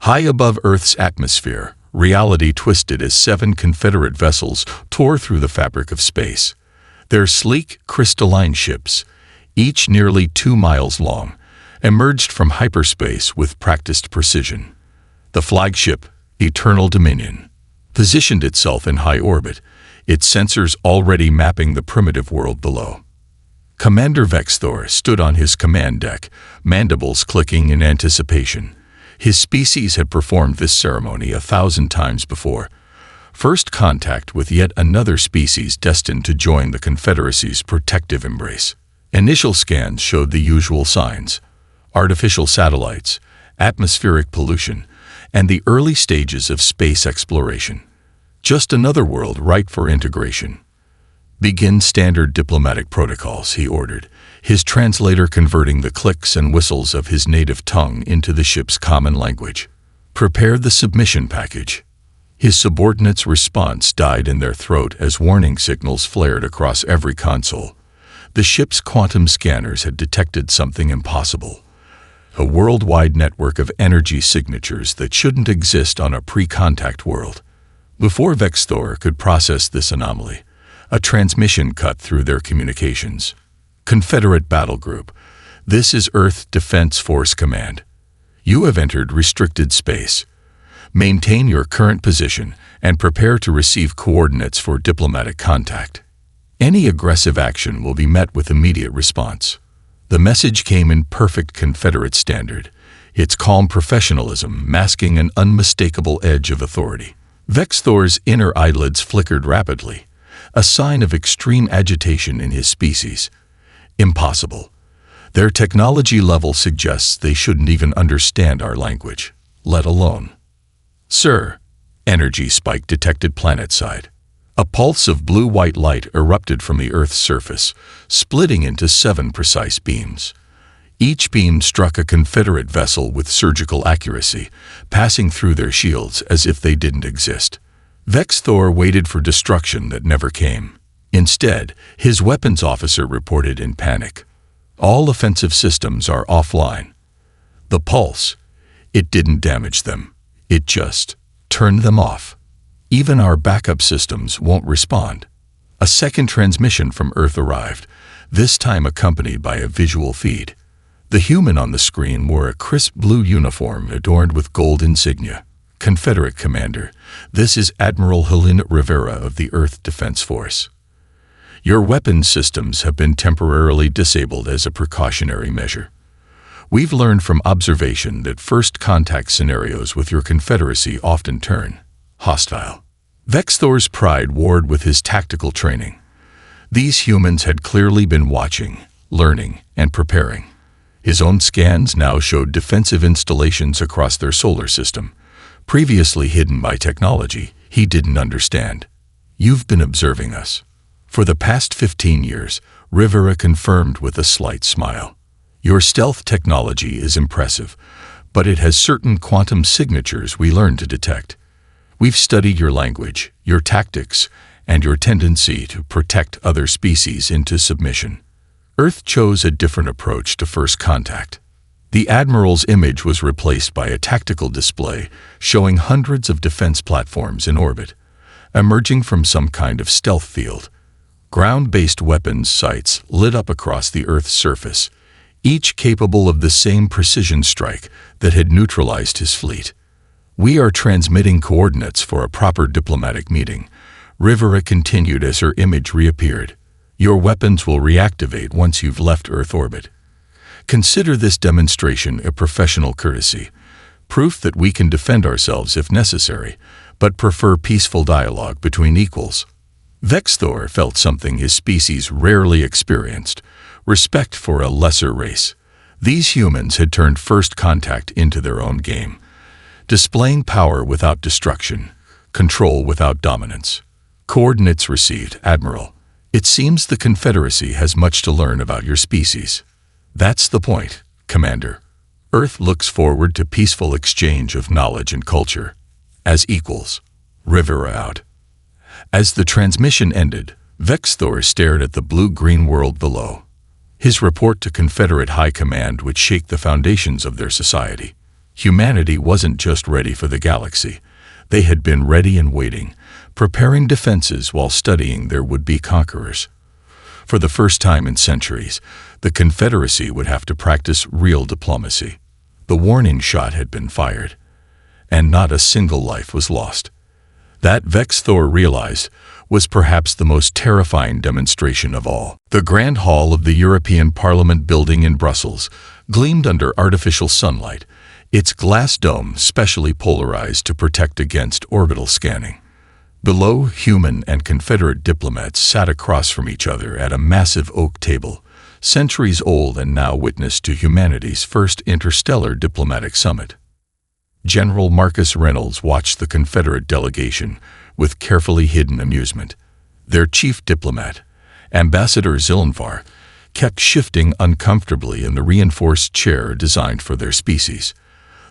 High above Earth's atmosphere, reality twisted as 7 Confederate vessels tore through the fabric of space. Their sleek, crystalline ships, each nearly 2 miles long, emerged from hyperspace with practiced precision. The flagship, Eternal Dominion, positioned itself in high orbit, its sensors already mapping the primitive world below. Commander Vexthor stood on his command deck, mandibles clicking in anticipation. His species had performed this ceremony 1,000 times before. First contact with yet another species destined to join the Confederacy's protective embrace. Initial scans showed the usual signs: artificial satellites, atmospheric pollution, and the early stages of space exploration. Just another world ripe for integration. "Begin standard diplomatic protocols," he ordered, his translator converting the clicks and whistles of his native tongue into the ship's common language. "Prepare the submission package." His subordinates' response died in their throat as warning signals flared across every console. The ship's quantum scanners had detected something impossible: a worldwide network of energy signatures that shouldn't exist on a pre-contact world. Before Vexthor could process this anomaly, a transmission cut through their communications. "Confederate Battle Group, this is Earth Defense Force Command. You have entered restricted space. Maintain your current position and prepare to receive coordinates for diplomatic contact. Any aggressive action will be met with immediate response." The message came in perfect Confederate standard, its calm professionalism masking an unmistakable edge of authority. Vexthor's inner eyelids flickered rapidly, a sign of extreme agitation in his species. Impossible. Their technology level suggests they shouldn't even understand our language, let alone. "Sir," energy spike detected planetside. A pulse of blue-white light erupted from the Earth's surface, splitting into 7 precise beams. Each beam struck a Confederate vessel with surgical accuracy, passing through their shields as if they didn't exist. Vexthor waited for destruction that never came. Instead, his weapons officer reported in panic. "All offensive systems are offline." The pulse, it didn't damage them. It just turned them off. "Even our backup systems won't respond." A second transmission from Earth arrived, this time accompanied by a visual feed. The human on the screen wore a crisp blue uniform adorned with gold insignia. "Confederate Commander, this is Admiral Helene Rivera of the Earth Defense Force. Your weapons systems have been temporarily disabled as a precautionary measure. We've learned from observation that first contact scenarios with your Confederacy often turn hostile." Vexthor's pride warred with his tactical training. These humans had clearly been watching, learning, and preparing. His own scans now showed defensive installations across their solar system, previously hidden by technology he didn't understand. "You've been observing us for the past 15 years, Rivera confirmed with a slight smile. "Your stealth technology is impressive, but it has certain quantum signatures we learned to detect. We've studied your language, your tactics, and your tendency to protect other species into submission." Earth chose a different approach to first contact. The Admiral's image was replaced by a tactical display showing hundreds of defense platforms in orbit, emerging from some kind of stealth field. Ground-based weapons sites lit up across the Earth's surface, each capable of the same precision strike that had neutralized his fleet. "We are transmitting coordinates for a proper diplomatic meeting," Rivera continued as her image reappeared. "Your weapons will reactivate once you've left Earth orbit. Consider this demonstration a professional courtesy, proof that we can defend ourselves if necessary, but prefer peaceful dialogue between equals." Vexthor felt something his species rarely experienced: respect for a lesser race. These humans had turned first contact into their own game, displaying power without destruction, control without dominance. "Coordinates received, Admiral. It seems the Confederacy has much to learn about your species." "That's the point, Commander. Earth looks forward to peaceful exchange of knowledge and culture. As equals." Rivera out. As the transmission ended, Vexthor stared at the blue-green world below. His report to Confederate High Command would shake the foundations of their society. Humanity wasn't just ready for the galaxy. They had been ready and waiting, preparing defenses while studying their would-be conquerors. For the first time in centuries, the Confederacy would have to practice real diplomacy. The warning shot had been fired, and not a single life was lost. That, Vex Thor realized, was perhaps the most terrifying demonstration of all. The Grand Hall of the European Parliament building in Brussels gleamed under artificial sunlight, its glass dome specially polarized to protect against orbital scanning. Below, human and Confederate diplomats sat across from each other at a massive oak table, centuries old and now witness to humanity's first interstellar diplomatic summit. General Marcus Reynolds watched the Confederate delegation with carefully hidden amusement. Their chief diplomat, Ambassador Zilnvar, kept shifting uncomfortably in the reinforced chair designed for their species.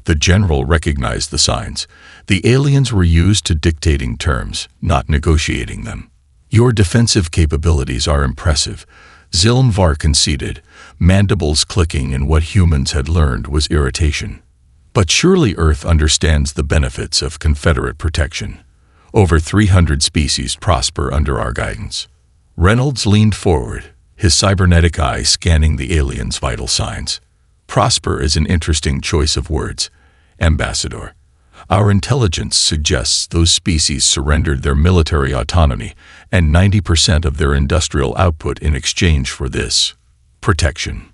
The general recognized the signs. The aliens were used to dictating terms, not negotiating them. "Your defensive capabilities are impressive," Zilnvar conceded, mandibles clicking in what humans had learned was irritation. "But surely Earth understands the benefits of Confederate protection. Over 300 species prosper under our guidance." Reynolds leaned forward, his cybernetic eye scanning the aliens' vital signs. "Prosper is an interesting choice of words, Ambassador. Our intelligence suggests those species surrendered their military autonomy and 90% of their industrial output in exchange for this protection."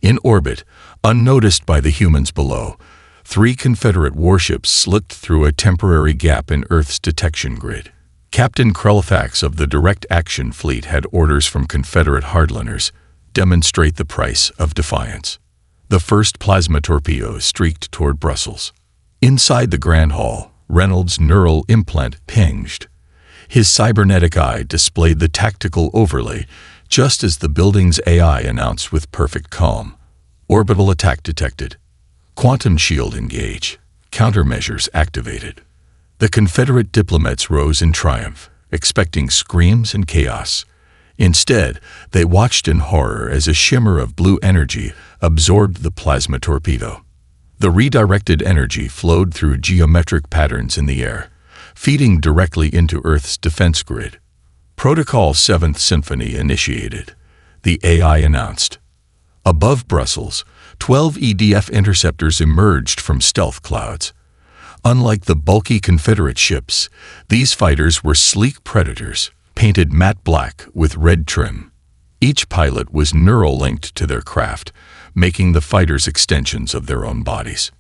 In orbit, unnoticed by the humans below, 3 Confederate warships slipped through a temporary gap in Earth's detection grid. Captain Krelfax of the Direct Action Fleet had orders from Confederate hardliners: demonstrate the price of defiance. The first plasma torpedo streaked toward Brussels. Inside the Grand Hall, Reynolds' neural implant pinged. His cybernetic eye displayed the tactical overlay, just as the building's AI announced with perfect calm. "Orbital attack detected. Quantum shield engage. Countermeasures activated." The Confederate diplomats rose in triumph, expecting screams and chaos. Instead, they watched in horror as a shimmer of blue energy absorbed the plasma torpedo. The redirected energy flowed through geometric patterns in the air, feeding directly into Earth's defense grid. Protocol 7th Symphony initiated, the AI announced. Above Brussels, 12 EDF interceptors emerged from stealth clouds. Unlike the bulky Confederate ships, these fighters were sleek predators, painted matte black with red trim. Each pilot was neural-linked to their craft, making the fighters extensions of their own bodies.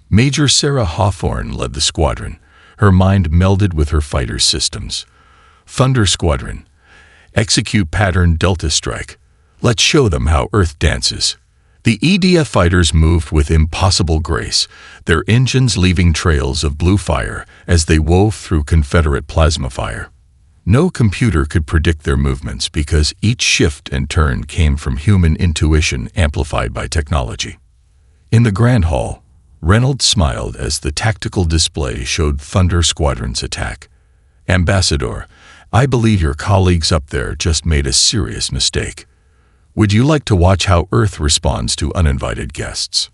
Major Sarah Hawthorne led the squadron, her mind melded with her fighter systems. "Thunder Squadron, execute pattern Delta Strike. Let's show them how Earth dances." The EDF fighters moved with impossible grace, their engines leaving trails of blue fire as they wove through Confederate plasma fire. No computer could predict their movements because each shift and turn came from human intuition amplified by technology. In the Grand Hall, Reynolds smiled as the tactical display showed Thunder Squadron's attack. "Ambassador, I believe your colleagues up there just made a serious mistake. Would you like to watch how Earth responds to uninvited guests?"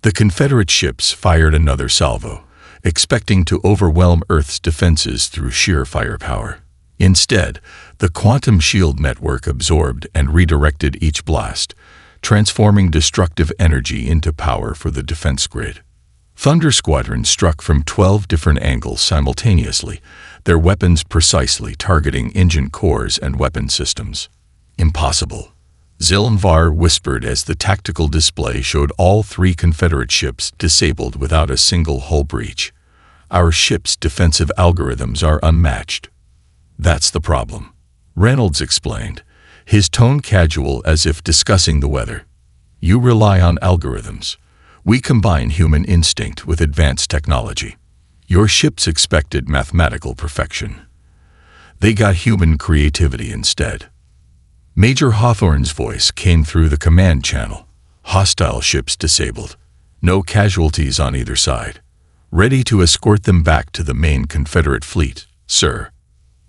The Confederate ships fired another salvo, expecting to overwhelm Earth's defenses through sheer firepower. Instead, the quantum shield network absorbed and redirected each blast, transforming destructive energy into power for the defense grid. Thunder Squadron struck from 12 different angles simultaneously, their weapons precisely targeting engine cores and weapon systems. "Impossible," Zilnvar whispered as the tactical display showed all 3 Confederate ships disabled without a single hull breach. "Our ship's defensive algorithms are unmatched." "That's the problem," Reynolds explained, his tone casual as if discussing the weather. "You rely on algorithms. We combine human instinct with advanced technology. Your ships expected mathematical perfection. They got human creativity instead." Major Hawthorne's voice came through the command channel. "Hostile ships disabled. No casualties on either side. Ready to escort them back to the main Confederate fleet, sir."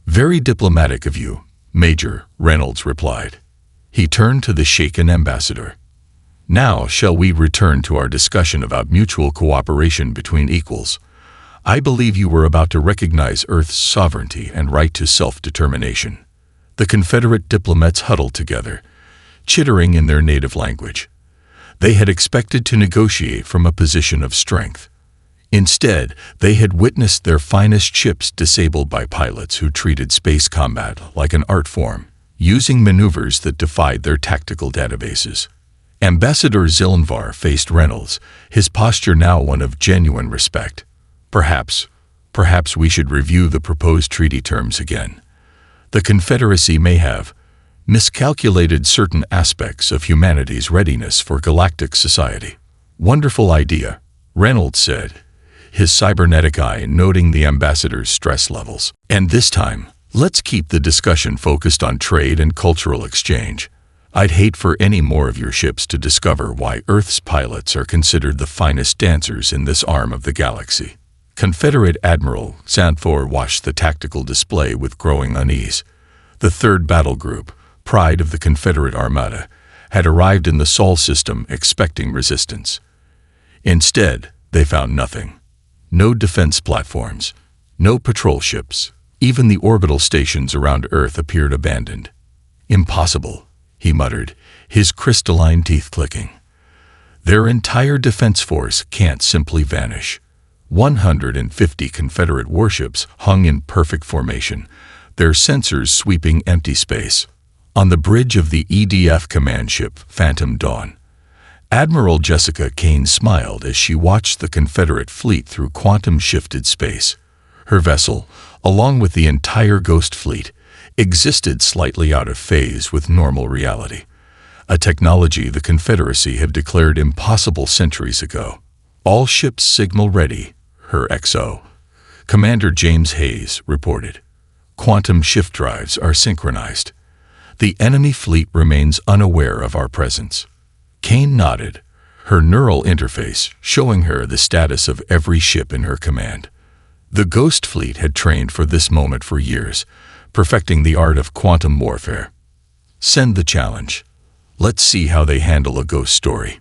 "Very diplomatic of you, Major," Reynolds replied. He turned to the shaken ambassador. Now shall we return to our discussion about mutual cooperation between equals? I believe you were about to recognize Earth's sovereignty and right to self-determination. The Confederate diplomats huddled together, chittering in their native language. They had expected to negotiate from a position of strength. Instead, they had witnessed their finest ships disabled by pilots who treated space combat like an art form, using maneuvers that defied their tactical databases. Ambassador Zilnvar faced Reynolds, his posture now one of genuine respect. Perhaps we should review the proposed treaty terms again. The Confederacy may have miscalculated certain aspects of humanity's readiness for galactic society. Wonderful idea, Reynolds said, his cybernetic eye noting the ambassador's stress levels. And this time, let's keep the discussion focused on trade and cultural exchange. I'd hate for any more of your ships to discover why Earth's pilots are considered the finest dancers in this arm of the galaxy. Confederate Admiral Xanthor watched the tactical display with growing unease. The 3rd Battle Group, pride of the Confederate Armada, had arrived in the Sol system expecting resistance. Instead, they found nothing. No defense platforms, no patrol ships. Even the orbital stations around Earth appeared abandoned. Impossible, he muttered, his crystalline teeth clicking. Their entire defense force can't simply vanish. 150 Confederate warships hung in perfect formation, their sensors sweeping empty space. On the bridge of the EDF command ship Phantom Dawn, Admiral Jessica Kane smiled as she watched the Confederate fleet through quantum-shifted space. Her vessel, along with the entire Ghost Fleet, existed slightly out of phase with normal reality, a technology the Confederacy had declared impossible centuries ago. All ships signal ready, her XO. Commander James Hayes reported. Quantum shift drives are synchronized. The enemy fleet remains unaware of our presence. Kane nodded, her neural interface showing her the status of every ship in her command. The Ghost Fleet had trained for this moment for years, perfecting the art of quantum warfare. Send the challenge. Let's see how they handle a ghost story.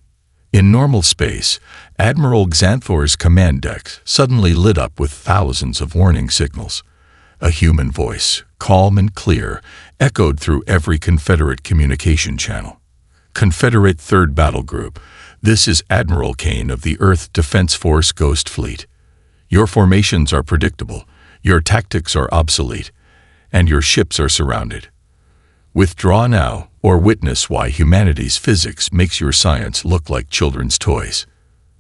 In normal space, Admiral Xanthor's command deck suddenly lit up with thousands of warning signals. A human voice, calm and clear, echoed through every Confederate communication channel. Confederate 3rd Battle Group, this is Admiral Kane of the Earth Defense Force Ghost Fleet. Your formations are predictable, your tactics are obsolete, and your ships are surrounded. Withdraw now, or witness why humanity's physics makes your science look like children's toys.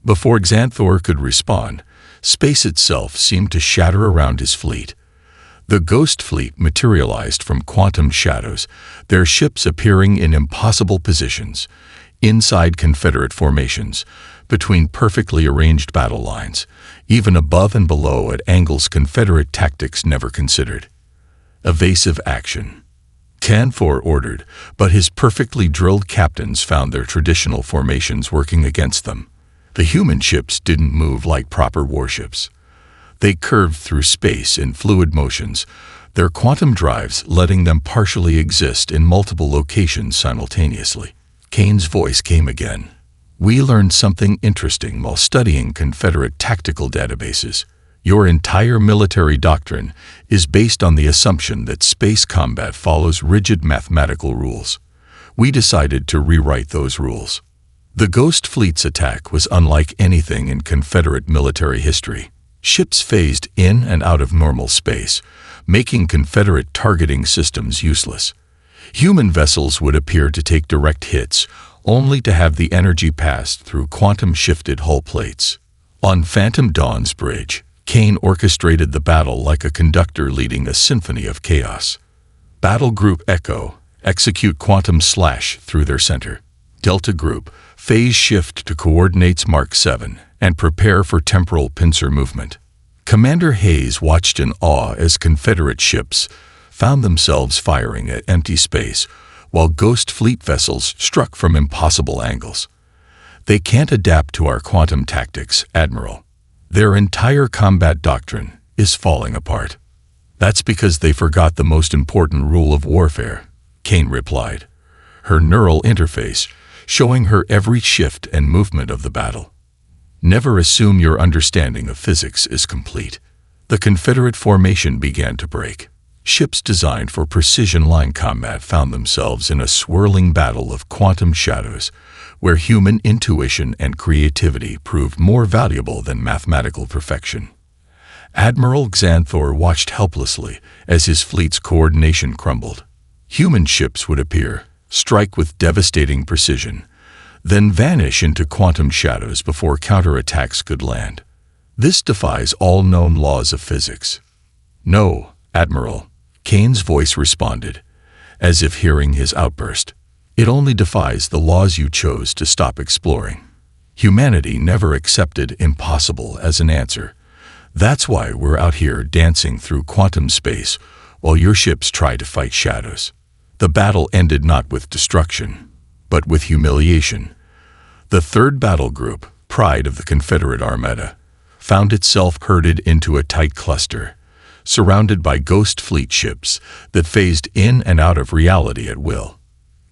Before Xanthor could respond, space itself seemed to shatter around his fleet. The Ghost Fleet materialized from quantum shadows, their ships appearing in impossible positions, inside Confederate formations, between perfectly arranged battle lines, even above and below at angles Confederate tactics never considered. Evasive action. Xanthor ordered, but his perfectly drilled captains found their traditional formations working against them. The human ships didn't move like proper warships. They curved through space in fluid motions, their quantum drives letting them partially exist in multiple locations simultaneously. Kane's voice came again. We learned something interesting while studying Confederate tactical databases. Your entire military doctrine is based on the assumption that space combat follows rigid mathematical rules. We decided to rewrite those rules. The Ghost Fleet's attack was unlike anything in Confederate military history. Ships phased in and out of normal space, making Confederate targeting systems useless. Human vessels would appear to take direct hits, only to have the energy passed through quantum-shifted hull plates. On Phantom Dawn's bridge, Kane orchestrated the battle like a conductor leading a symphony of chaos. Battle Group Echo, execute quantum slash through their center. Delta Group, phase shift to coordinates Mark 7 and prepare for temporal pincer movement. Commander Hayes watched in awe as Confederate ships found themselves firing at empty space while Ghost Fleet vessels struck from impossible angles. They can't adapt to our quantum tactics, Admiral. Their entire combat doctrine is falling apart. That's because they forgot the most important rule of warfare, Kane replied, her neural interface showing her every shift and movement of the battle. Never assume your understanding of physics is complete. The Confederate formation began to break. Ships designed for precision line combat found themselves in a swirling battle of quantum shadows, where human intuition and creativity proved more valuable than mathematical perfection. Admiral Xanthor watched helplessly as his fleet's coordination crumbled. Human ships would appear, strike with devastating precision, then vanish into quantum shadows before counterattacks could land. This defies all known laws of physics. "No, Admiral," Kane's voice responded, as if hearing his outburst. "It only defies the laws you chose to stop exploring. Humanity never accepted impossible as an answer. That's why we're out here dancing through quantum space while your ships try to fight shadows." The battle ended not with destruction, but with humiliation. The third battle group, pride of the Confederate Armada, found itself herded into a tight cluster, surrounded by ghost fleet ships that phased in and out of reality at will.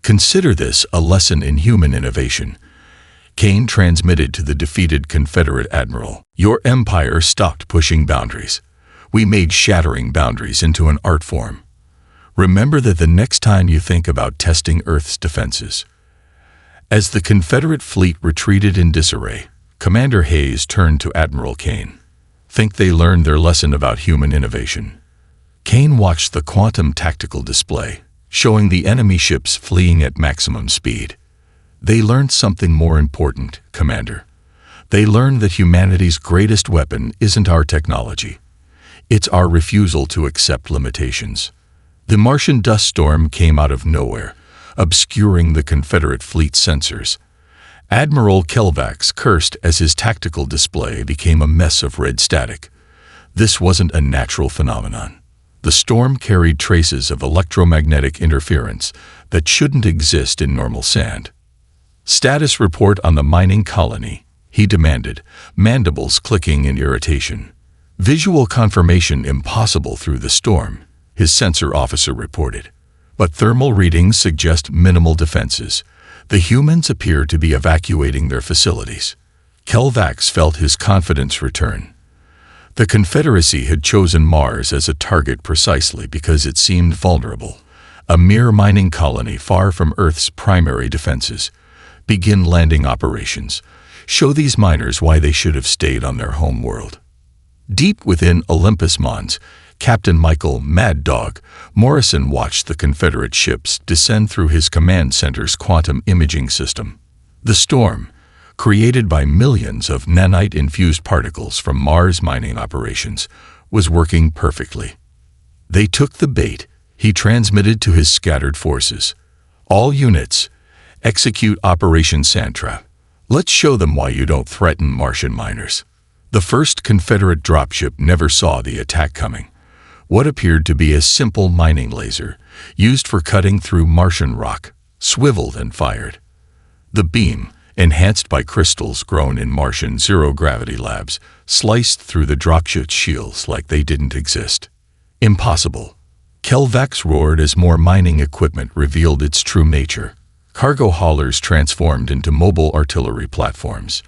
"Consider this a lesson in human innovation," Kane transmitted to the defeated Confederate admiral. "Your empire stopped pushing boundaries. We made shattering boundaries into an art form. Remember that the next time you think about testing Earth's defenses." As the Confederate fleet retreated in disarray, Commander Hayes turned to Admiral Kane. "Think they learned their lesson about human innovation?" Kane watched the quantum tactical display, showing the enemy ships fleeing at maximum speed. "They learned something more important, Commander. They learned that humanity's greatest weapon isn't our technology. It's our refusal to accept limitations." The Martian dust storm came out of nowhere, obscuring the Confederate fleet sensors. Admiral Kelvax cursed as his tactical display became a mess of red static. This wasn't a natural phenomenon. The storm carried traces of electromagnetic interference that shouldn't exist in normal sand. "Status report on the mining colony," he demanded, mandibles clicking in irritation. "Visual confirmation impossible through the storm," his sensor officer reported. "But thermal readings suggest minimal defenses. The humans appear to be evacuating their facilities." Kelvax felt his confidence return. The Confederacy had chosen Mars as a target precisely because it seemed vulnerable, a mere mining colony far from Earth's primary defenses. "Begin landing operations. Show these miners why they should have stayed on their home world." Deep within Olympus Mons, Captain Michael "Mad Dog" Morrison watched the Confederate ships descend through his command center's quantum imaging system. The storm, created by millions of nanite-infused particles from Mars mining operations, was working perfectly. "They took the bait," he transmitted to his scattered forces. "All units, execute Operation Sandtrap. Let's show them why you don't threaten Martian miners." The first Confederate dropship never saw the attack coming. What appeared to be a simple mining laser, used for cutting through Martian rock, swiveled and fired. The beam, enhanced by crystals grown in Martian zero-gravity labs, sliced through the dropship's shields like they didn't exist. "Impossible." Kelvax roared as more mining equipment revealed its true nature. Cargo haulers transformed into mobile artillery platforms.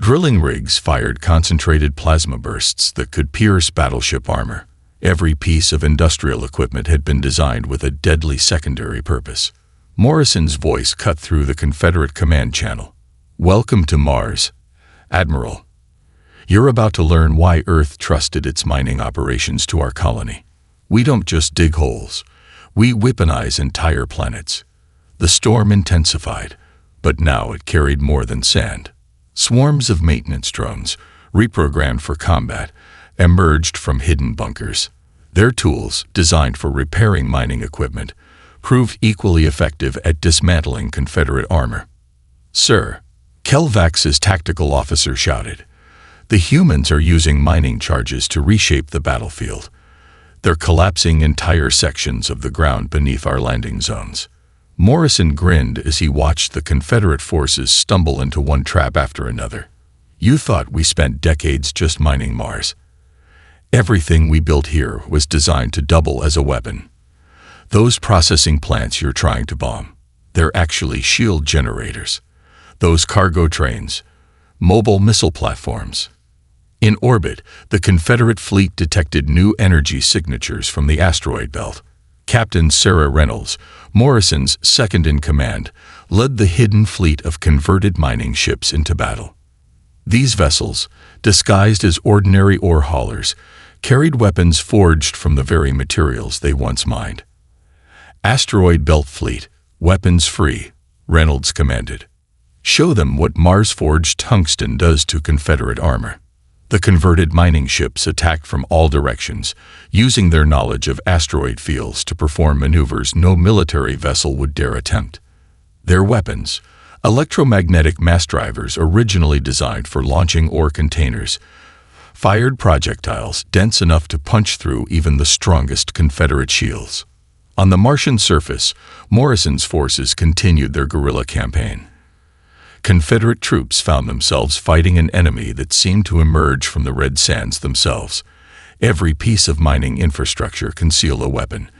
Drilling rigs fired concentrated plasma bursts that could pierce battleship armor. Every piece of industrial equipment had been designed with a deadly secondary purpose. Morrison's voice cut through the Confederate command channel. "Welcome to Mars, Admiral. You're about to learn why Earth trusted its mining operations to our colony. We don't just dig holes. We weaponize entire planets." The storm intensified, but now it carried more than sand. Swarms of maintenance drones, reprogrammed for combat, emerged from hidden bunkers. Their tools, designed for repairing mining equipment, proved equally effective at dismantling Confederate armor. "Sir," Kelvax's tactical officer shouted, "the humans are using mining charges to reshape the battlefield. They're collapsing entire sections of the ground beneath our landing zones." Morrison grinned as he watched the Confederate forces stumble into one trap after another. "You thought we spent decades just mining Mars. Everything we built here was designed to double as a weapon. Those processing plants you're trying to bomb, They're actually shield generators. Those cargo trains, mobile missile platforms. In orbit, the Confederate fleet detected new energy signatures from the asteroid belt. Captain Sarah Reynolds, Morrison's second-in-command, led the hidden fleet of converted mining ships into battle. These vessels, disguised as ordinary ore haulers, carried weapons forged from the very materials they once mined. "Asteroid Belt Fleet, weapons free," Reynolds commanded. "Show them what Mars-forged tungsten does to Confederate armor." The converted mining ships attacked from all directions, using their knowledge of asteroid fields to perform maneuvers no military vessel would dare attempt. Their weapons, electromagnetic mass drivers originally designed for launching ore containers, fired projectiles dense enough to punch through even the strongest Confederate shields. On the Martian surface, Morrison's forces continued their guerrilla campaign. Confederate troops found themselves fighting an enemy that seemed to emerge from the red sands themselves. Every piece of mining infrastructure concealed a weapon.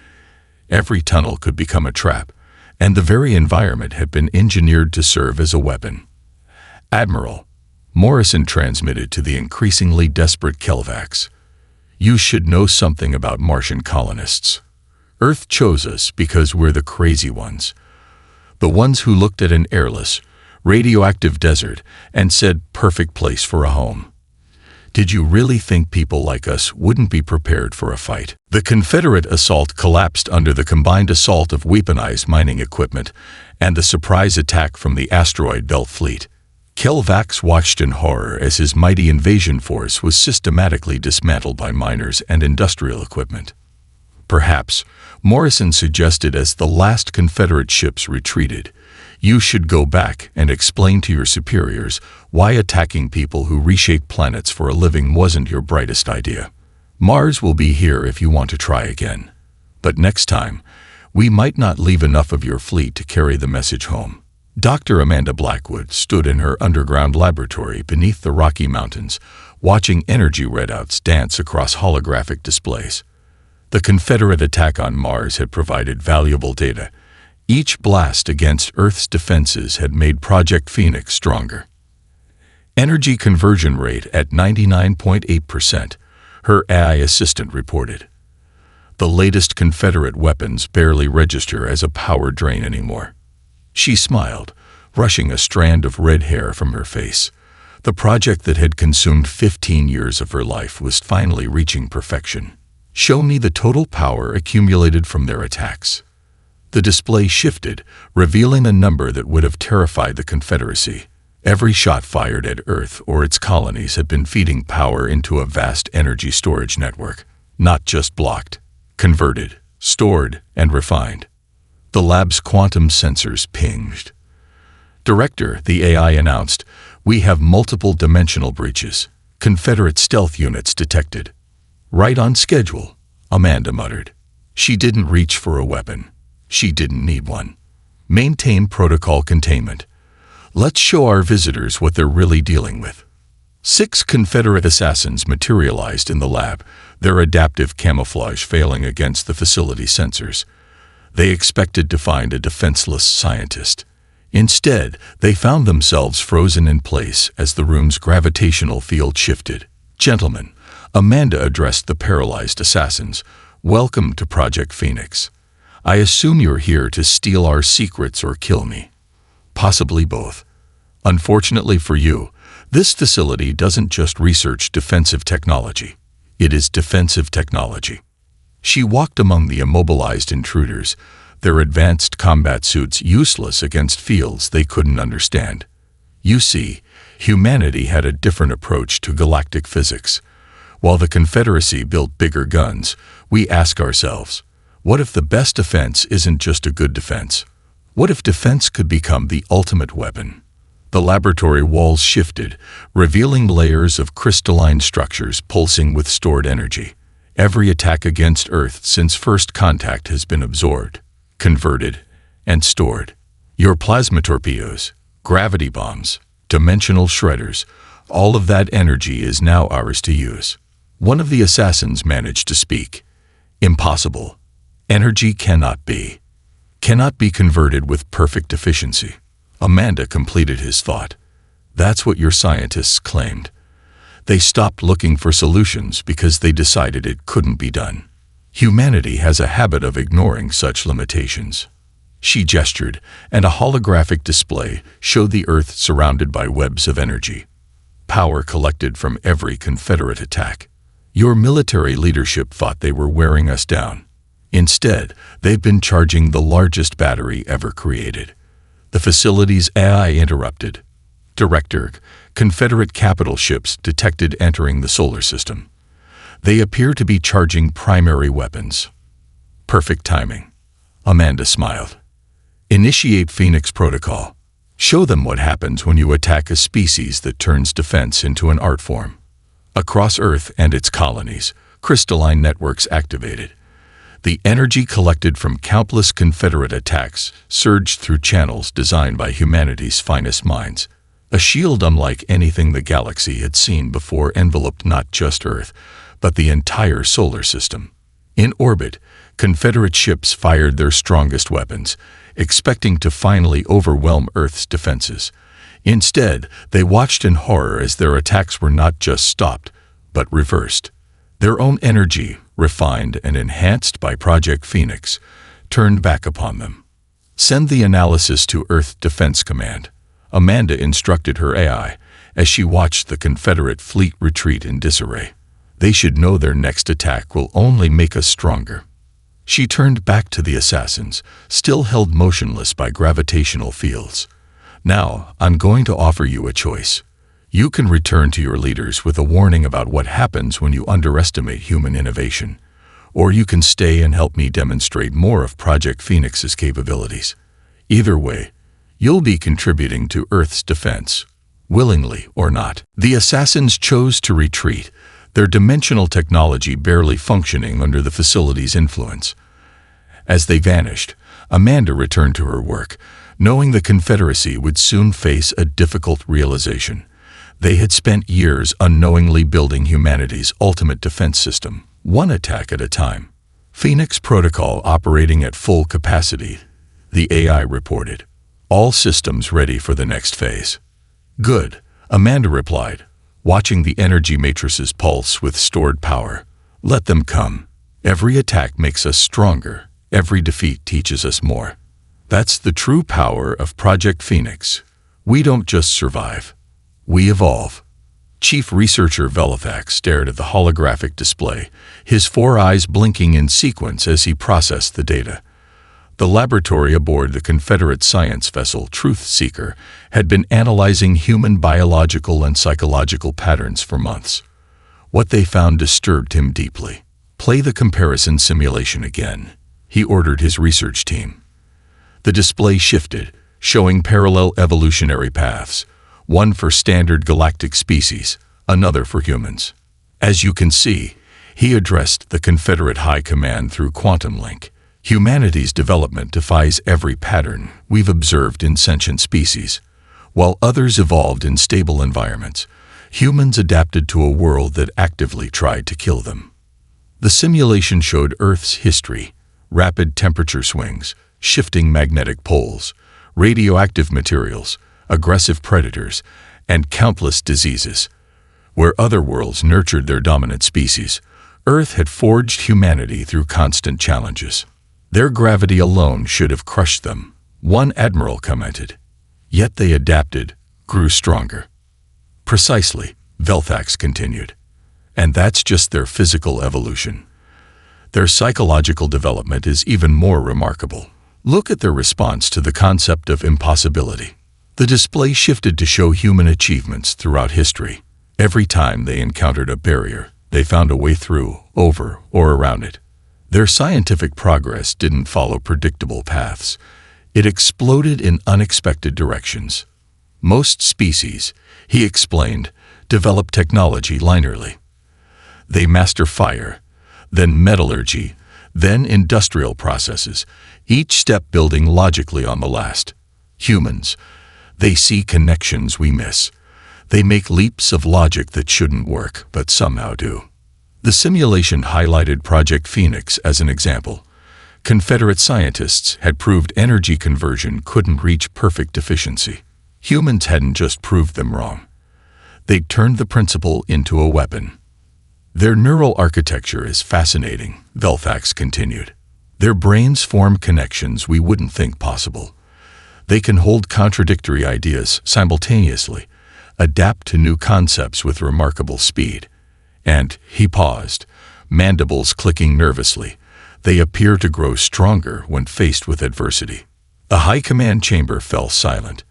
Every tunnel could become a trap, and the very environment had been engineered to serve as a weapon. "Admiral," Morrison transmitted to the increasingly desperate Kelvax, "you should know something about Martian colonists. Earth chose us because we're the crazy ones. The ones who looked at an airless, radioactive desert and said, perfect place for a home. Did you really think people like us wouldn't be prepared for a fight?" The Confederate assault collapsed under the combined assault of weaponized mining equipment and the surprise attack from the asteroid belt fleet. Kelvax watched in horror as his mighty invasion force was systematically dismantled by miners and industrial equipment. Perhaps, Morrison suggested as the last Confederate ships retreated, "You should go back and explain to your superiors why attacking people who reshape planets for a living wasn't your brightest idea. Mars will be here if you want to try again. But next time, we might not leave enough of your fleet to carry the message home." Dr. Amanda Blackwood stood in her underground laboratory beneath the Rocky Mountains, watching energy readouts dance across holographic displays. The Confederate attack on Mars had provided valuable data. Each blast against Earth's defenses had made Project Phoenix stronger. Energy conversion rate at 99.8%, her AI assistant reported. The latest Confederate weapons barely register as a power drain anymore. She smiled, brushing a strand of red hair from her face. The project that had consumed 15 years of her life was finally reaching perfection. "Show me the total power accumulated from their attacks." The display shifted, revealing a number that would have terrified the Confederacy. Every shot fired at Earth or its colonies had been feeding power into a vast energy storage network, not just blocked, converted, stored, and refined. The lab's quantum sensors pinged. "Director," the AI announced, "we have multiple dimensional breaches. Confederate stealth units detected." "Right on schedule," Amanda muttered. She didn't reach for a weapon. She didn't need one. "Maintain protocol containment. Let's show our visitors what they're really dealing with." 6 Confederate assassins materialized in the lab, their adaptive camouflage failing against the facility sensors. They expected to find a defenseless scientist. Instead, they found themselves frozen in place as the room's gravitational field shifted. "Gentlemen," Amanda addressed the paralyzed assassins, "welcome to Project Phoenix. I assume you're here to steal our secrets or kill me. Possibly both. Unfortunately for you, this facility doesn't just research defensive technology. It is defensive technology." She walked among the immobilized intruders, their advanced combat suits useless against fields they couldn't understand. "You see, humanity had a different approach to galactic physics. While the Confederacy built bigger guns, we ask ourselves, what if the best defense isn't just a good defense? What if defense could become the ultimate weapon?" The laboratory walls shifted, revealing layers of crystalline structures pulsing with stored energy. Every attack against Earth since first contact has been absorbed, converted, and stored. Your plasma torpedoes, gravity bombs, dimensional shredders, all of that energy is now ours to use. One of the assassins managed to speak. "Impossible. Energy cannot be." cannot be converted with perfect efficiency. Amanda completed his thought. That's what your scientists claimed. They stopped looking for solutions because they decided it couldn't be done. Humanity has a habit of ignoring such limitations. She gestured, and a holographic display showed the Earth surrounded by webs of energy. Power collected from every Confederate attack. Your military leadership thought they were wearing us down. Instead, they've been charging the largest battery ever created. The facility's AI interrupted. Director, Confederate capital ships detected entering the solar system. They appear to be charging primary weapons. Perfect timing. Amanda smiled. Initiate Phoenix Protocol. Show them what happens when you attack a species that turns defense into an art form. Across Earth and its colonies, crystalline networks activated. The energy collected from countless Confederate attacks surged through channels designed by humanity's finest minds. A shield unlike anything the galaxy had seen before enveloped not just Earth, but the entire solar system. In orbit, Confederate ships fired their strongest weapons, expecting to finally overwhelm Earth's defenses. Instead, they watched in horror as their attacks were not just stopped, but reversed. Their own energy, refined and enhanced by Project Phoenix, turned back upon them. Send the analysis to Earth Defense Command, Amanda instructed her AI as she watched the Confederate fleet retreat in disarray. They should know their next attack will only make us stronger. She turned back to the assassins, still held motionless by gravitational fields. Now, I'm going to offer you a choice. You can return to your leaders with a warning about what happens when you underestimate human innovation, or you can stay and help me demonstrate more of Project Phoenix's capabilities. Either way, you'll be contributing to Earth's defense, willingly or not. The assassins chose to retreat, their dimensional technology barely functioning under the facility's influence. As they vanished, Amanda returned to her work, knowing the Confederacy would soon face a difficult realization. They had spent years unknowingly building humanity's ultimate defense system, one attack at a time. Phoenix Protocol operating at full capacity, the AI reported. All systems ready for the next phase. Good, Amanda replied, watching the energy matrices pulse with stored power. Let them come. Every attack makes us stronger. Every defeat teaches us more. That's the true power of Project Phoenix. We don't just survive. We evolve. Chief Researcher Velifax stared at the holographic display, his 4 eyes blinking in sequence as he processed the data. The laboratory aboard the Confederate science vessel Truth Seeker had been analyzing human biological and psychological patterns for months. What they found disturbed him deeply. Play the comparison simulation again, he ordered his research team. The display shifted, showing parallel evolutionary paths, one for standard galactic species, another for humans. As you can see, he addressed the Confederate High Command through quantum link. Humanity's development defies every pattern we've observed in sentient species. While others evolved in stable environments, humans adapted to a world that actively tried to kill them. The simulation showed Earth's history, rapid temperature swings, shifting magnetic poles, radioactive materials, aggressive predators, and countless diseases. Where other worlds nurtured their dominant species, Earth had forged humanity through constant challenges. Their gravity alone should have crushed them, one admiral commented. Yet they adapted, grew stronger. Precisely, Velifax continued. And that's just their physical evolution. Their psychological development is even more remarkable. Look at their response to the concept of impossibility. The display shifted to show human achievements throughout history. Every time they encountered a barrier, they found a way through, over, or around it. Their scientific progress didn't follow predictable paths. It exploded in unexpected directions. Most species, he explained, develop technology linearly. They master fire, then metallurgy, then industrial processes, each step building logically on the last. Humans, they see connections we miss. They make leaps of logic that shouldn't work, but somehow do. The simulation highlighted Project Phoenix as an example. Confederate scientists had proved energy conversion couldn't reach perfect efficiency. Humans hadn't just proved them wrong. They'd turned the principle into a weapon. Their neural architecture is fascinating, Velthax continued. Their brains form connections we wouldn't think possible. They can hold contradictory ideas simultaneously, adapt to new concepts with remarkable speed. And, he paused, mandibles clicking nervously, they appear to grow stronger when faced with adversity. The high command chamber fell silent.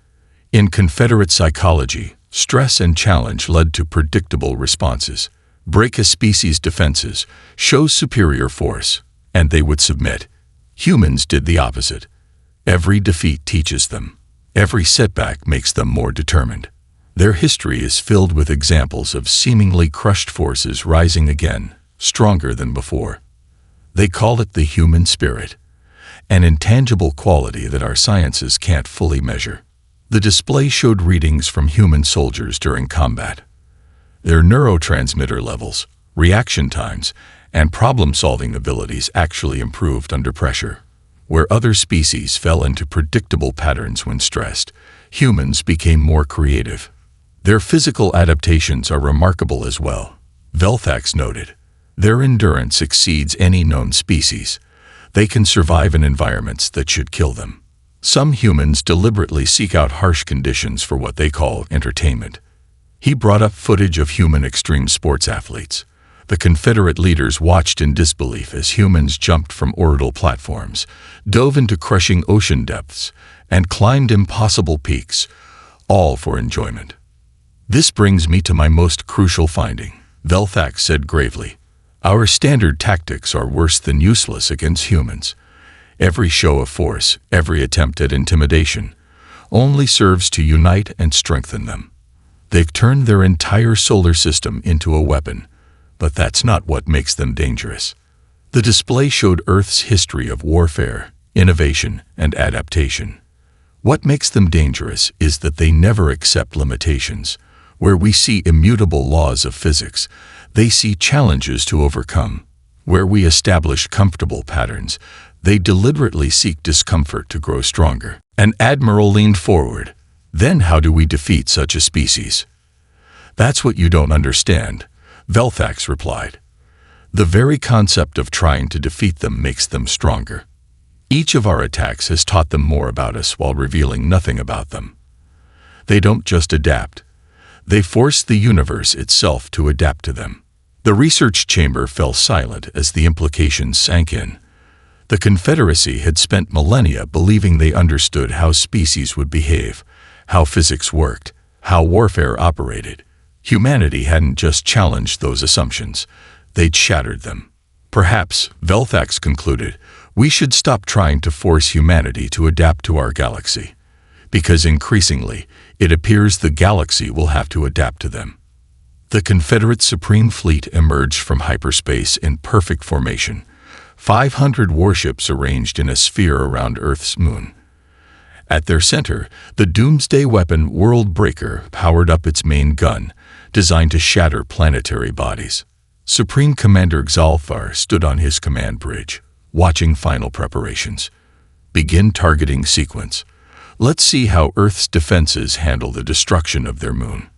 In Confederate psychology, stress and challenge led to predictable responses. Break a species' defenses, show superior force, and they would submit. Humans did the opposite. Every defeat teaches them. Every setback makes them more determined. Their history is filled with examples of seemingly crushed forces rising again, stronger than before. They call it the human spirit, an intangible quality that our sciences can't fully measure. The display showed readings from human soldiers during combat. Their neurotransmitter levels, reaction times, and problem-solving abilities actually improved under pressure. Where other species fell into predictable patterns when stressed, humans became more creative. Their physical adaptations are remarkable as well, Velthax noted. Their endurance exceeds any known species. They can survive in environments that should kill them. Some humans deliberately seek out harsh conditions for what they call entertainment. He brought up footage of human extreme sports athletes. The Confederate leaders watched in disbelief as humans jumped from orbital platforms, dove into crushing ocean depths, and climbed impossible peaks, all for enjoyment. This brings me to my most crucial finding, Velthax said gravely. Our standard tactics are worse than useless against humans. Every show of force, every attempt at intimidation, only serves to unite and strengthen them. They've turned their entire solar system into a weapon, but that's not what makes them dangerous. The display showed Earth's history of warfare, innovation, and adaptation. What makes them dangerous is that they never accept limitations. Where we see immutable laws of physics, they see challenges to overcome. Where we establish comfortable patterns, they deliberately seek discomfort to grow stronger. An admiral leaned forward. Then how do we defeat such a species? That's what you don't understand, Velthax replied. The very concept of trying to defeat them makes them stronger. Each of our attacks has taught them more about us while revealing nothing about them. They don't just adapt. They force the universe itself to adapt to them. The research chamber fell silent as the implications sank in. The Confederacy had spent millennia believing they understood how species would behave, how physics worked, how warfare operated. Humanity hadn't just challenged those assumptions, they'd shattered them. Perhaps, Velthax concluded, we should stop trying to force humanity to adapt to our galaxy, because increasingly, it appears the galaxy will have to adapt to them. The Confederate Supreme Fleet emerged from hyperspace in perfect formation, 500 warships arranged in a sphere around Earth's moon. At their center, the doomsday weapon World Breaker powered up its main gun, designed to shatter planetary bodies. Supreme Commander Xalthar stood on his command bridge, watching final preparations. Begin targeting sequence. Let's see how Earth's defenses handle the destruction of their moon.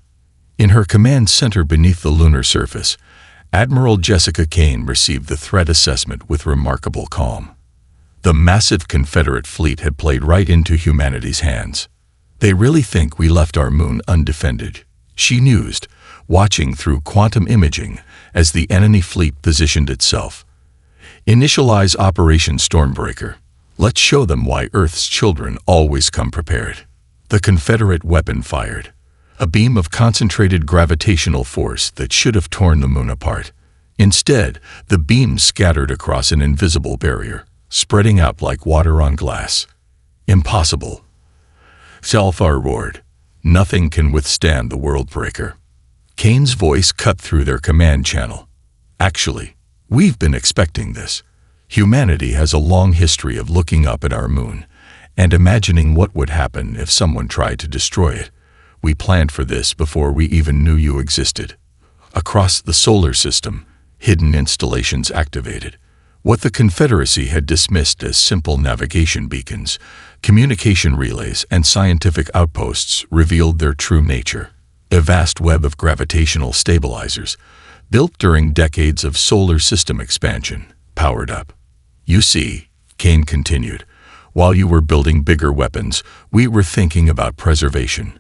In her command center beneath the lunar surface, Admiral Jessica Kane received the threat assessment with remarkable calm. The massive Confederate fleet had played right into humanity's hands. They really think we left our moon undefended, she mused, watching through quantum imaging as the enemy fleet positioned itself. Initialize Operation Stormbreaker. Let's show them why Earth's children always come prepared. The Confederate weapon fired. A beam of concentrated gravitational force that should have torn the moon apart. Instead, the beam scattered across an invisible barrier, spreading out like water on glass. Impossible. Xalthar roared. Nothing can withstand the World Breaker. Kane's voice cut through their command channel. Actually, we've been expecting this. Humanity has a long history of looking up at our moon and imagining what would happen if someone tried to destroy it. We planned for this before we even knew you existed. Across the solar system, hidden installations activated. What the Confederacy had dismissed as simple navigation beacons, communication relays, and scientific outposts revealed their true nature. A vast web of gravitational stabilizers, built during decades of solar system expansion, powered up. You see, Kane continued, while you were building bigger weapons, we were thinking about preservation.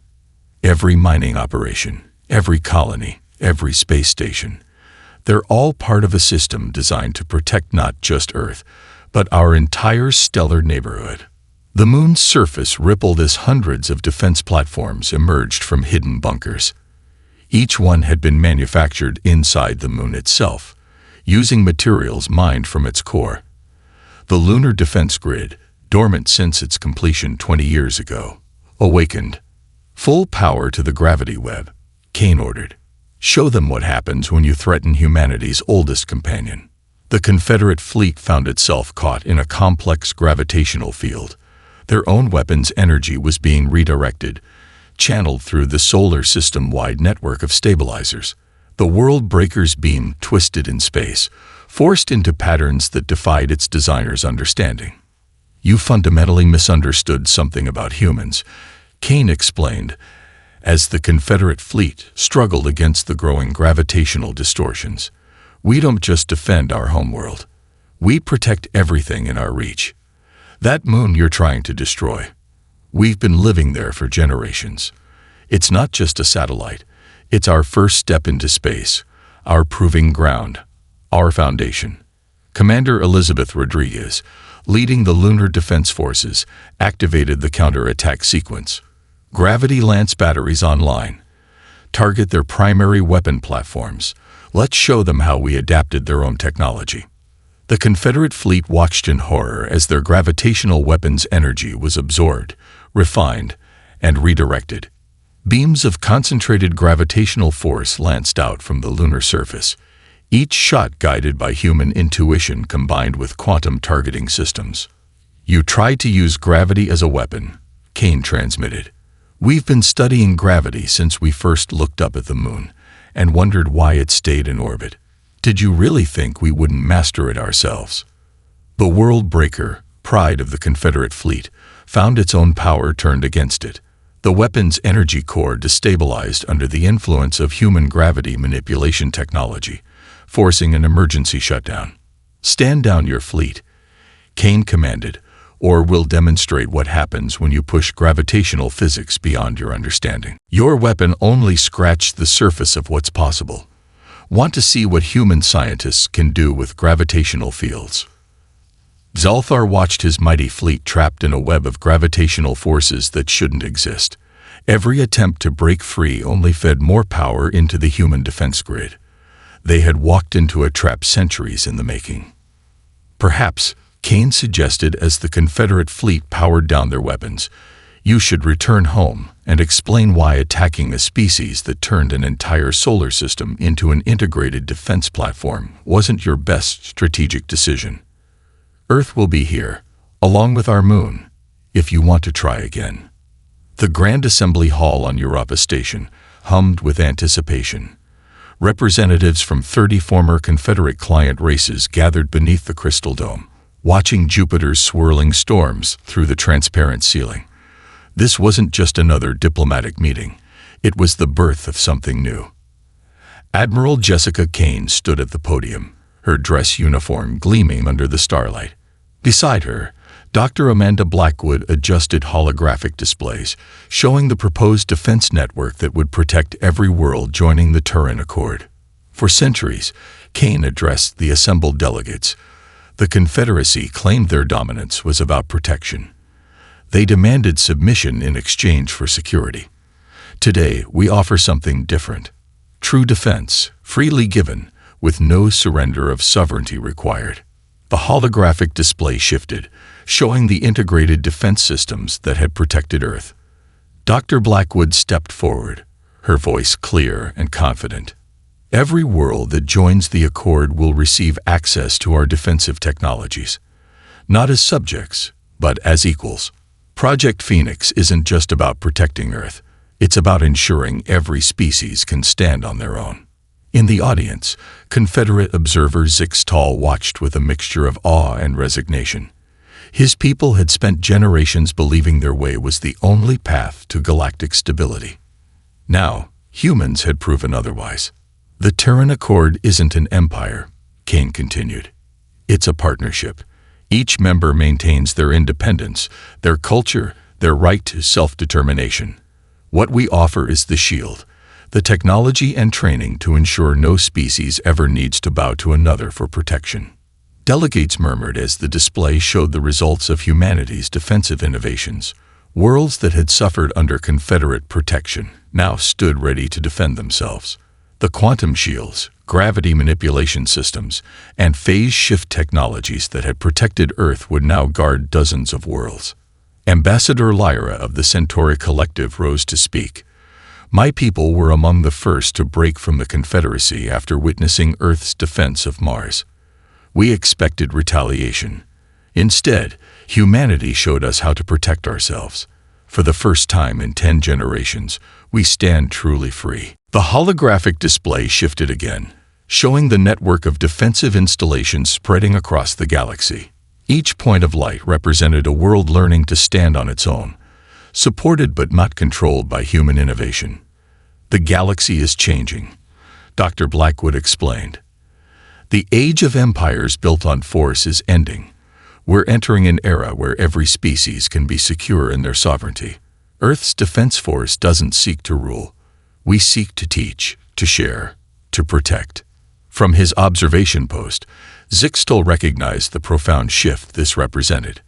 Every mining operation, every colony, every space station, they're all part of a system designed to protect not just Earth, but our entire stellar neighborhood. The moon's surface rippled as hundreds of defense platforms emerged from hidden bunkers. Each one had been manufactured inside the moon itself, using materials mined from its core. The lunar defense grid, dormant since its completion 20 years ago, awakened. Full power to the gravity web, Kane ordered. Show them what happens when you threaten humanity's oldest companion. The Confederate fleet found itself caught in a complex gravitational field. Their own weapons' energy was being redirected, channeled through the solar system-wide network of stabilizers. The World Breaker's beam twisted in space, forced into patterns that defied its designer's understanding. You fundamentally misunderstood something about humans, Kane explained, as the Confederate fleet struggled against the growing gravitational distortions. We don't just defend our homeworld. We protect everything in our reach. That moon you're trying to destroy, we've been living there for generations. It's not just a satellite. It's our first step into space, our proving ground, our foundation. Commander Elizabeth Rodriguez, leading the Lunar Defense Forces, activated the counterattack sequence. Gravity Lance batteries online. Target their primary weapon platforms. Let's show them how we adapted their own technology. The Confederate fleet watched in horror as their gravitational weapons' energy was absorbed, refined, and redirected. Beams of concentrated gravitational force lanced out from the lunar surface, each shot guided by human intuition combined with quantum targeting systems. You tried to use gravity as a weapon, Kane transmitted. We've been studying gravity since we first looked up at the moon and wondered why it stayed in orbit. Did you really think we wouldn't master it ourselves? The World Breaker, pride of the Confederate fleet, found its own power turned against it. The weapon's energy core destabilized under the influence of human gravity manipulation technology, forcing an emergency shutdown. Stand down your fleet, Kane commanded, or we'll demonstrate what happens when you push gravitational physics beyond your understanding. Your weapon only scratched the surface of what's possible. Want to see what human scientists can do with gravitational fields? Zalthar watched his mighty fleet trapped in a web of gravitational forces that shouldn't exist. Every attempt to break free only fed more power into the human defense grid. They had walked into a trap centuries in the making. Perhaps, Kane suggested as the Confederate fleet powered down their weapons, you should return home and explain why attacking a species that turned an entire solar system into an integrated defense platform wasn't your best strategic decision. Earth will be here, along with our moon, if you want to try again. The Grand Assembly Hall on Europa Station hummed with anticipation. Representatives from 30 former Confederate client races gathered beneath the crystal dome, watching Jupiter's swirling storms through the transparent ceiling. This wasn't just another diplomatic meeting. It was the birth of something new. Admiral Jessica Kane stood at the podium, her dress uniform gleaming under the starlight. Beside her, Dr. Amanda Blackwood adjusted holographic displays, showing the proposed defense network that would protect every world joining the Turin Accord. For centuries, Kane addressed the assembled delegates. The Confederacy claimed their dominance was about protection. They demanded submission in exchange for security. Today, we offer something different. True defense, freely given, with no surrender of sovereignty required. The holographic display shifted, showing the integrated defense systems that had protected Earth. Dr. Blackwood stepped forward, her voice clear and confident. Every world that joins the Accord will receive access to our defensive technologies, not as subjects, but as equals. Project Phoenix isn't just about protecting Earth. It's about ensuring every species can stand on their own. In the audience, Confederate observer Zixtal watched with a mixture of awe and resignation. His people had spent generations believing their way was the only path to galactic stability. Now, humans had proven otherwise. The Terran Accord isn't an empire, Kane continued. It's a partnership. Each member maintains their independence, their culture, their right to self-determination. What we offer is the shield, the technology and training to ensure no species ever needs to bow to another for protection. Delegates murmured as the display showed the results of humanity's defensive innovations. Worlds that had suffered under Confederate protection now stood ready to defend themselves. The quantum shields, gravity manipulation systems, and phase shift technologies that had protected Earth would now guard dozens of worlds. Ambassador Lyra of the Centauri Collective rose to speak. My people were among the first to break from the Confederacy after witnessing Earth's defense of Mars. We expected retaliation. Instead, humanity showed us how to protect ourselves. For the first time in 10 generations, we stand truly free. The holographic display shifted again, showing the network of defensive installations spreading across the galaxy. Each point of light represented a world learning to stand on its own, supported but not controlled by human innovation. The galaxy is changing, Dr. Blackwood explained. The age of empires built on force is ending. We're entering an era where every species can be secure in their sovereignty. Earth's defense force doesn't seek to rule. We seek to teach, to share, to protect. From his observation post, Zixtal recognized the profound shift this represented.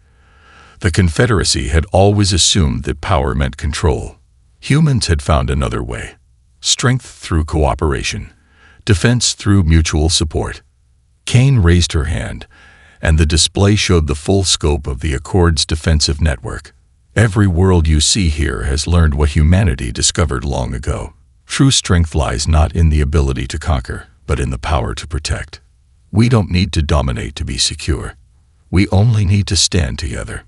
The Confederacy had always assumed that power meant control. Humans had found another way. Strength through cooperation. Defense through mutual support. Kane raised her hand, and the display showed the full scope of the Accord's defensive network. Every world you see here has learned what humanity discovered long ago. True strength lies not in the ability to conquer, but in the power to protect. We don't need to dominate to be secure. We only need to stand together.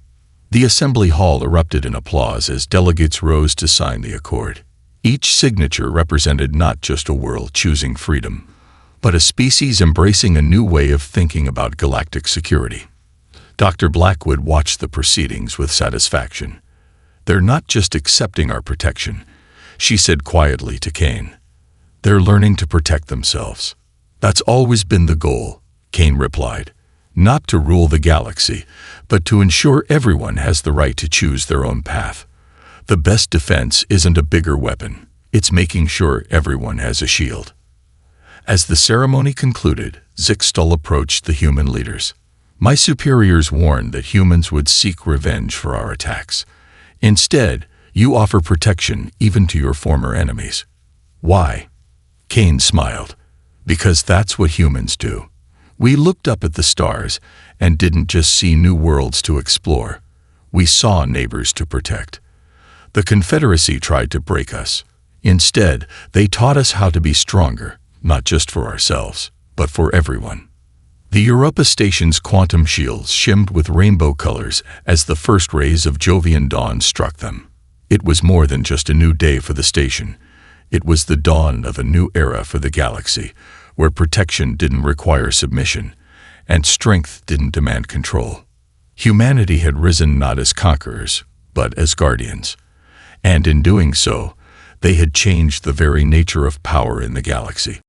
The assembly hall erupted in applause as delegates rose to sign the accord. Each signature represented not just a world choosing freedom, but a species embracing a new way of thinking about galactic security. Dr. Blackwood watched the proceedings with satisfaction. They're not just accepting our protection, she said quietly to Kane. They're learning to protect themselves. That's always been the goal, Kane replied. Not to rule the galaxy, but to ensure everyone has the right to choose their own path. The best defense isn't a bigger weapon. It's making sure everyone has a shield. As the ceremony concluded, Zixtal approached the human leaders. My superiors warned that humans would seek revenge for our attacks. Instead, you offer protection even to your former enemies. Why? Kane smiled. Because that's what humans do. We looked up at the stars and didn't just see new worlds to explore. We saw neighbors to protect. The Confederacy tried to break us. Instead, they taught us how to be stronger, not just for ourselves, but for everyone. The Europa Station's quantum shields shimmed with rainbow colors as the first rays of Jovian dawn struck them. It was more than just a new day for the station. It was the dawn of a new era for the galaxy, where protection didn't require submission, and strength didn't demand control. Humanity had risen not as conquerors, but as guardians. And in doing so, they had changed the very nature of power in the galaxy.